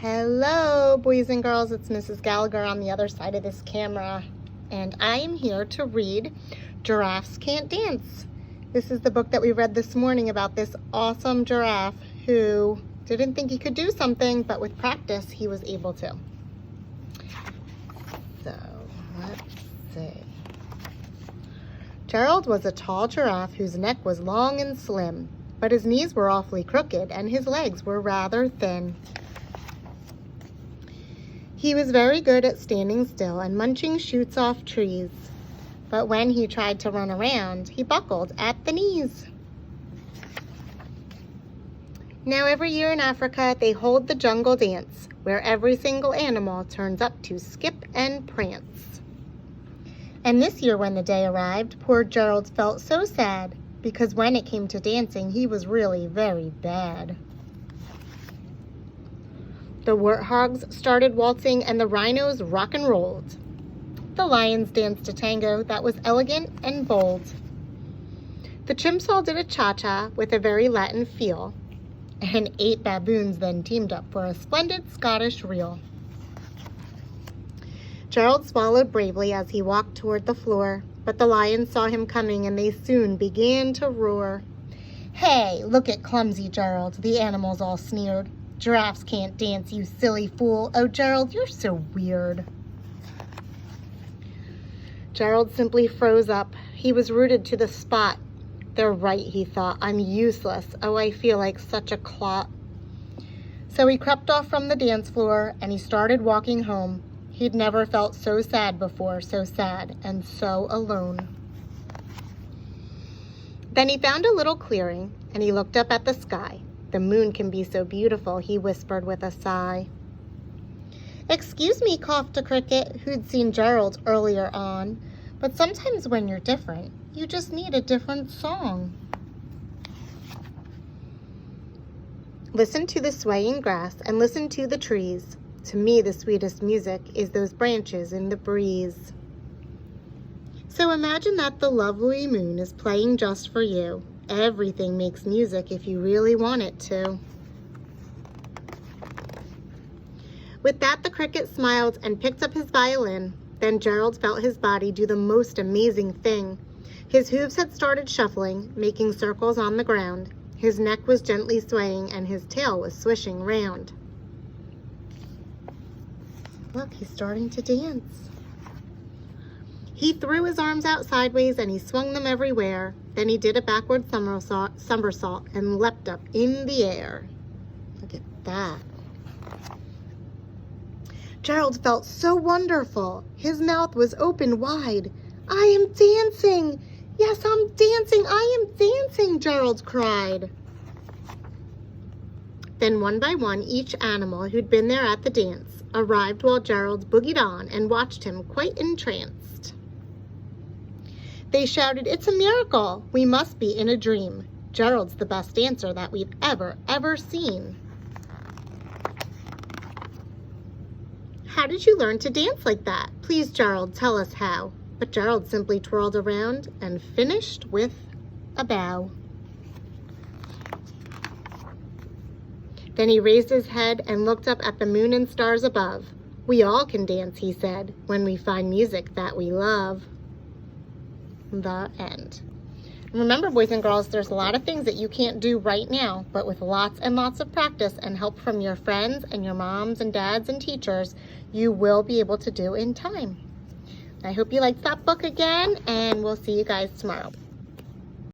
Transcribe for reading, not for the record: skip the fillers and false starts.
Hello, boys and girls. It's Mrs. Gallagher on the other side of this camera, and I am here to read Giraffes Can't Dance. This is the book that we read this morning about this awesome giraffe who didn't think he could do something, but with practice, he was able to. So, let's see. Gerald was a tall giraffe whose neck was long and slim, but his knees were awfully crooked and his legs were rather thin. He was very good at standing still and munching shoots off trees, but when he tried to run around, he buckled at the knees. Now every year in Africa, they hold the jungle dance, where every single animal turns up to skip and prance. And this year when the day arrived, poor Gerald felt so sad, because when it came to dancing, he was really very bad. The warthogs started waltzing and the rhinos rock and rolled. The lions danced a tango that was elegant and bold. The chimps all did a cha-cha with a very Latin feel, and 8 baboons then teamed up for a splendid Scottish reel. Gerald swallowed bravely as he walked toward the floor, but the lions saw him coming and they soon began to roar. "Hey, look at clumsy Gerald," the animals all sneered. "Giraffes can't dance, you silly fool. Oh, Gerald, you're so weird." Gerald simply froze up. He was rooted to the spot. "They're right," he thought. "I'm useless. Oh, I feel like such a clot." So he crept off from the dance floor and he started walking home. He'd never felt so sad before, so sad and so alone. Then he found a little clearing and he looked up at the sky. "The moon can be so beautiful," he whispered with a sigh. "Excuse me," coughed a cricket who'd seen Gerald earlier on, "but sometimes when you're different, you just need a different song." Listen to the swaying grass and listen to the trees. To me, the sweetest music is those branches in the breeze. So imagine that the lovely moon is playing just for you. Everything makes music if you really want it to. With that, the cricket smiled and picked up his violin. Then Gerald felt his body do the most amazing thing. His hooves had started shuffling, making circles on the ground. His neck was gently swaying and his tail was swishing round. Look, he's starting to dance. He threw his arms out sideways and he swung them everywhere. Then he did a backward somersault and leapt up in the air. Look at that. Gerald felt so wonderful. His mouth was open wide. "I am dancing! Yes, I'm dancing! I am dancing!" Gerald cried. Then one by one, each animal who'd been there at the dance arrived while Gerald boogied on and watched him quite entranced. They shouted, "It's a miracle! We must be in a dream. Gerald's the best dancer that we've ever seen." "How did you learn to dance like that? Please, Gerald, tell us how." But Gerald simply twirled around and finished with a bow. Then he raised his head and looked up at the moon and stars above. "We all can dance," he said, "when we find music that we love." The end. Remember, boys and girls, there's a lot of things that you can't do right now, but with lots and lots of practice and help from your friends and your moms and dads and teachers, you will be able to do in time. I hope you liked that book again, and we'll see you guys tomorrow.